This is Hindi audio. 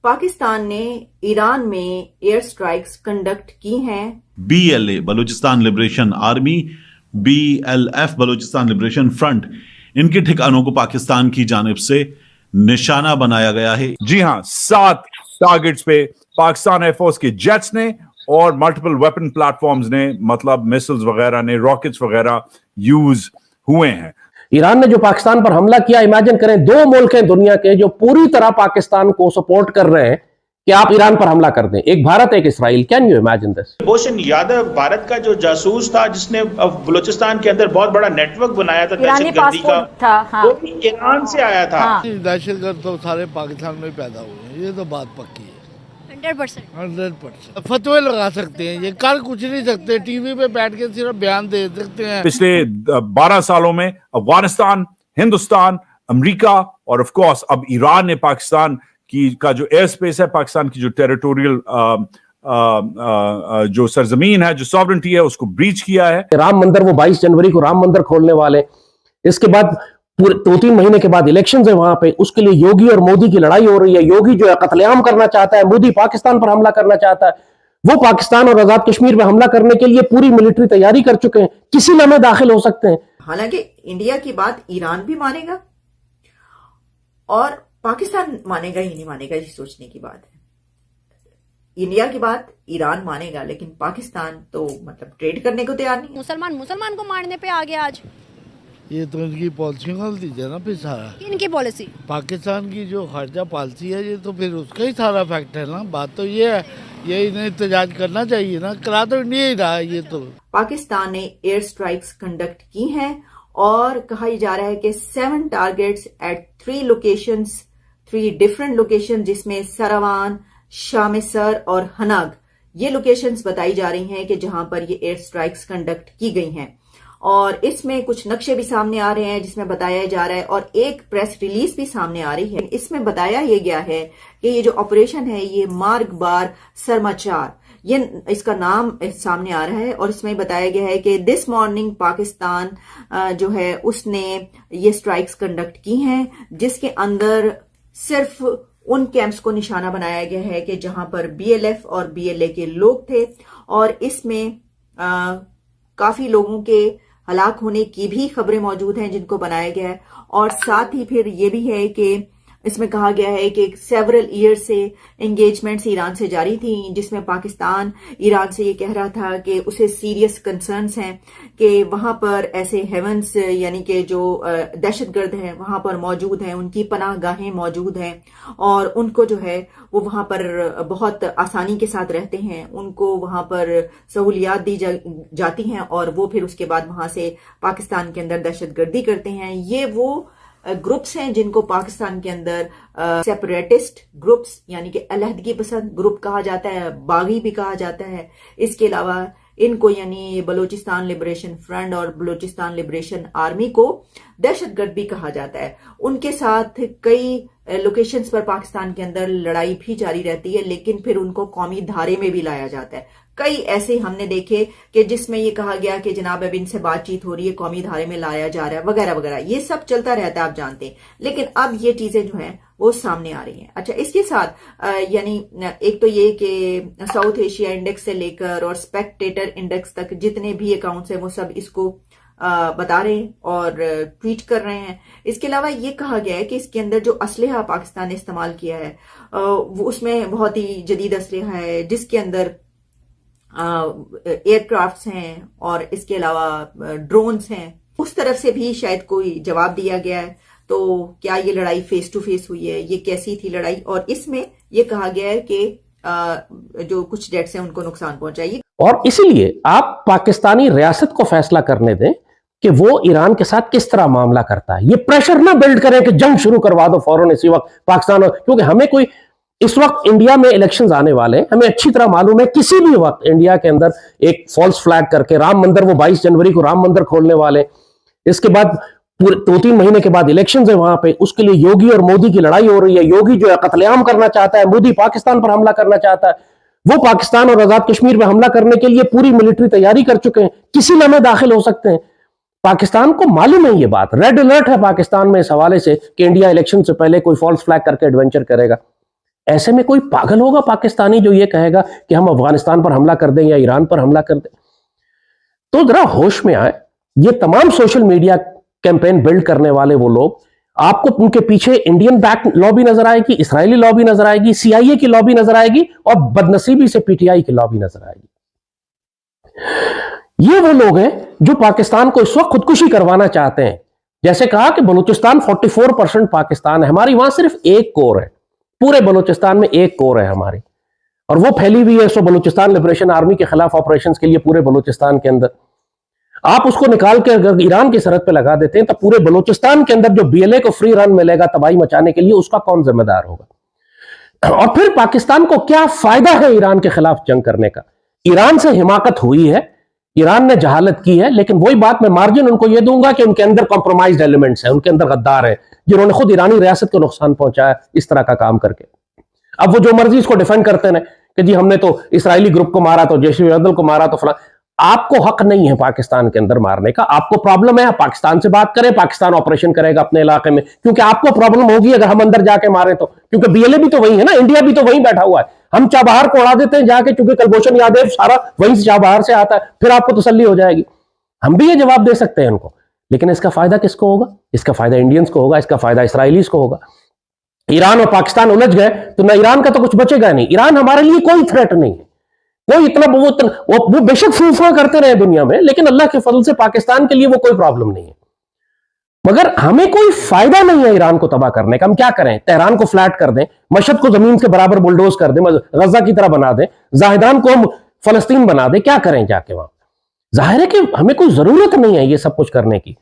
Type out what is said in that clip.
पाकिस्तान ने ईरान में एयर स्ट्राइक्स कंडक्ट की हैं। BLA Balochistan liberation army, BLF Balochistan liberation front, इनके ठिकानों को पाकिस्तान की जानिब से निशाना बनाया गया है। जी हां, 7 टारगेट्स पे पाकिस्तान एयरफोर्स के जेट्स ने और मल्टीपल वेपन प्लेटफॉर्म्स ने, मतलब मिसाइल्स वगैरह ने, रॉकेट्स वगैरह यूज हुए हैं। ईरान ने जो पाकिस्तान पर हमला किया, इमेजिन करें, 2 मुल्क हैं दुनिया के जो पूरी तरह पाकिस्तान को सपोर्ट कर रहे हैं कि आप ईरान पर हमला कर दें, एक भारत एक Israel. Can you imagine this? Bhushan Yadav Bharat का जो जासूस था जिसने बलूचिस्तान के अंदर बहुत बड़ा नेटवर्क बनाया था दहशतगर्दी का, वो भी ईरान से आया था। दहशतगर्द तो सारे पाकिस्तान में पैदा हुए हैं, ये तो बात पक्की है। 100% फतवे लगा सकते हैं, ये कर कुछ नहीं सकते, टीवी पे बैठ के सिर्फ बयान दे सकते हैं। पिछले 12 सालों में अफगानिस्तान, हिंदुस्तान, अमेरिका और ऑफ कोर्स अब ईरान ने पाकिस्तान का जो एयर स्पेस है, पाकिस्तान की जो टेरिटोरियल जो सरजमीन है, जो सॉवरेंटी है, उसको ब्रीच किया है। राम मंदिर, वो 22 जनवरी को राम मंदिर खोलने वाले, इसके बाद पूरे 2-3 महीने के बाद इलेक्शंस है वहां पे, उसके लिए योगी और मोदी की लड़ाई हो रही है। योगी जो है कत्लेआम करना चाहता है, मोदी पाकिस्तान पर हमला करना चाहता है। वो पाकिस्तान और आजाद कश्मीर पे हमला करने के लिए पूरी मिलिट्री तैयारी कर चुके हैं, किसी लम्हे दाखिल हो सकते हैं। हालांकि इंडिया की बात ईरान भी मानेगा और पाकिस्तान मानेगा ही नहीं मानेगा, ये सोचने की बात है। इंडिया की बात ईरान मानेगा, लेकिन पाकिस्तान तो मतलब ट्रेड करने को तैयार नहीं। मुसलमान को मारने पे आ गया आज। ये तो इनकी पॉलिसी गलती है ना, फिर सारा इनकी पॉलिसी, पाकिस्तान की जो खर्चा पॉलिसी है, ये तो फिर उसका ही सारा फैक्ट है ना। बात तो ये है, ये इन्हें एहतजाज करना चाहिए ना, करा तो इंडिया ही रहा है। ये तो पाकिस्तान ने एयर स्ट्राइक्स कंडक्ट की हैं और कहा जा रहा है कि 7 targets at 3 locations, 3 different location, जिसमें सरावान, शामेसर और हनाग, ये लोकेशंस बताई जा रही हैं कि जहां पर ये एयर स्ट्राइक्स कंडक्ट की गई हैं। और इसमें कुछ नक्शे भी सामने आ रहे हैं जिसमें बताया जा रहा है, और एक प्रेस रिलीज भी सामने आ रही है। इसमें बताया ये गया है कि ये जो ऑपरेशन है, ये मार्ग बार सरमाचार, ये इसका नाम सामने आ रहा है। और इसमें बताया गया है कि दिस मॉर्निंग पाकिस्तान जो है उसने ये स्ट्राइक्स कंडक्ट की हैं, जिसके अंदर सिर्फ उन कैंप्स को निशाना बनाया गया है कि जहां पर BLF और BLA के लोग थे। और इसमें काफी लोगों के हलाक होने की भी खबरें मौजूद हैं जिनको बनाया गया है। और साथ ही फिर ये भी है कि इसमें कहा गया है कि सेवरल ईयर से एंगेजमेंट्स ईरान से जारी थी, जिसमें पाकिस्तान ईरान से ये कह रहा था कि उसे सीरियस कंसर्न्स हैं कि वहां पर ऐसे हेवंस, यानी कि जो दहशतगर्द हैं वहां पर मौजूद हैं, उनकी पनाहगाहें मौजूद हैं और उनको जो है वो वहां पर बहुत आसानी के साथ रहते हैं, उनको वहां पर सहूलियात दी जाती हैं और वो फिर उसके बाद वहां से पाकिस्तान के अंदर दहशतगर्दी करते हैं। ये वो ग्रुप्स हैं जिनको पाकिस्तान के अंदर सेपरेटिस्ट ग्रुप्स, यानी कि अलहदगी पसंद ग्रुप कहा जाता है, बागी भी कहा जाता है। इसके अलावा इनको, यानी बलूचिस्तान लिबरेशन फ्रंट और बलूचिस्तान लिबरेशन आर्मी को दहशतगर्द भी कहा जाता है। उनके साथ कई लोकेशंस पर पाकिस्तान के अंदर लड़ाई भी जारी रहती है, लेकिन फिर उनको कौमी धारे में भी लाया जाता है। कई ऐसे हमने देखे कि जिसमें ये कहा गया कि जनाब अब इनसे बातचीत हो रही है, कौमी धारे में लाया जा रहा है, वगैरह वगैरह, ये सब चलता रहता है, आप जानते हैं। लेकिन अब ये चीजें जो हैं वो सामने आ रही हैं। अच्छा, इसके साथ यानी एक तो ये कि साउथ एशिया इंडेक्स से लेकर और स्पेक्टेटर इंडेक्स तक जितने भी अकाउंट्स हैं वो सब इसको बता रहे हैं और ट्वीट कर रहे हैं। इसके अलावा ये कहा गया है कि इसके अंदर जो असलहा पाकिस्तान ने इस्तेमाल किया है वो उसमें बहुत ही जदीद असलहा है, जिसके अंदर एयरक्राफ्ट्स हैं और इसके अलावा ड्रोन्स हैं। उस तरफ से भी शायद कोई जवाब दिया गया है। तो क्या ये लड़ाई फेस टू फेस हुई है, ये कैसी थी लड़ाई, और इसमें ये कहा गया है कि जो कुछ जेट्स हैं उनको नुकसान पहुंचाइए। और इसीलिए आप पाकिस्तानी रियासत को फैसला करने दें कि वो ईरान के साथ किस तरह मामला करता है। ये प्रेशर ना बिल्ड करें कि जंग शुरू करवा दो फौरन इसी वक्त पाकिस्तान, क्योंकि हमें कोई, इस वक्त इंडिया में इलेक्शंस आने वाले हैं, हमें अच्छी तरह मालूम है किसी भी वक्त इंडिया के अंदर एक फॉल्स फ्लैग करके राम मंदिर, वो 22 जनवरी को राम मंदिर खोलने वाले, इसके बाद पूरे 2-3 महीने के बाद इलेक्शंस है वहां पे, उसके लिए योगी और मोदी की लड़ाई हो रही है। योगी जो है कत्लेआम करना चाहता है, मोदी पाकिस्तान पर हमला करना चाहता है। वो पाकिस्तान और आजाद कश्मीर पे हमला करने के लिए पूरी मिलिट्री तैयारी कर चुके हैं, किसी लम्हे दाखिल हो सकते हैं। पाकिस्तान को मालूम है ये बात, रेड अलर्ट है पाकिस्तान में इस हवाले से कि इंडिया इलेक्शन से पहले कोई फॉल्स फ्लैग करके एडवेंचर करेगा। ऐसे में कोई पागल होगा पाकिस्तानी जो ये कहेगा कि हम अफगानिस्तान पर हमला कर दें या ईरान पर हमला कर दें? तो जरा होश में आए। ये तमाम सोशल मीडिया कैंपेन बिल्ड करने वाले वो लोग, आपको उनके पीछे इंडियन बैक लॉबी नजर आएगी, इस्राएली लॉबी नजर आएगी, CIA की लॉबी नजर आएगी और बदनसीबी से PTI की लॉबी नजर आएगी। ये वो लोग हैं जो पाकिस्तान को इस वक्त खुदकुशी करवाना चाहते हैं। जैसे कहा कि बलूचिस्तान 44% पाकिस्तान है, हमारी वहां सिर्फ एक कोर है, पूरे बलूचिस्तान में एक कोर है हमारी, और वो फैली हुई है सो बलूचिस्तान लिबरेशन आर्मी के खिलाफ ऑपरेशंस के लिए पूरे बलूचिस्तान के अंदर। आप उसको निकाल के अगर ईरान की सरहद पे लगा देते हैं तो पूरे बलूचिस्तान के अंदर जो BLA को फ्री रन मिलेगा तबाही मचाने के लिए, उसका कौन जिम्मेदार होगा? और फिर पाकिस्तान को क्या फायदा है ईरान के खिलाफ जंग करने का? ईरान से हिमाकत हुई है, ईरान ने जहालत की है, लेकिन वही बात मैं मार्जिन उनको यह दूंगा कि उनके अंदर कॉम्प्रोमाइज्ड एलिमेंट्स हैं, उनके अंदर गद्दार है जिन्होंने खुद ईरानी रियासत को नुकसान पहुंचाया इस तरह का काम करके। अब वो जो मर्जी इसको डिफेंड करते हैं कि जी हमने तो इस्राएली ग्रुप को मारा, तो जैश-ए-अदल को मारा, तो फला। आपको हक नहीं है पाकिस्तान के अंदर मारने का। आपको प्रॉब्लम है, पाकिस्तान से बात करें, पाकिस्तान ऑपरेशन करेगा अपने इलाके में, क्योंकि आपको प्रॉब्लम होगी अगर हम अंदर जाके मारे तो, क्योंकि BLA भी तो वही है ना, इंडिया भी तो वहीं बैठा हुआ है। हम चाबहार को उड़ा देते हैं जाके, क्योंकि कुलभूषण यादव सारा वहीं से चाबहार से आता है, फिर आपको तसल्ली हो जाएगी। हम भी ये जवाब दे सकते हैं उनको, लेकिन इसका फायदा किसको होगा? इसका फायदा इंडियंस को होगा, इसका फायदा इसराइलीज को होगा। ईरान और पाकिस्तान उलझ गए तो ना ईरान का तो कुछ बचेगा नहीं। ईरान हमारे लिए कोई थ्रेट नहीं है, कोई इतना वो बेशक फूफा करते रहे दुनिया में, लेकिन अल्लाह के फजल से पाकिस्तान के लिए वो कोई प्रॉब्लम नहीं है। मगर हमें कोई फायदा नहीं है ईरान को तबाह करने का। हम क्या करें? तेहरान को फ्लैट कर दें, मशहद को जमीन के बराबर बुलडोज कर दें, गजा की तरह बना दें, जाहिदान को हम फलस्तीन बना दें, क्या करें जाके वहां? जाहिर है कि हमें कोई जरूरत नहीं है ये सब कुछ करने की।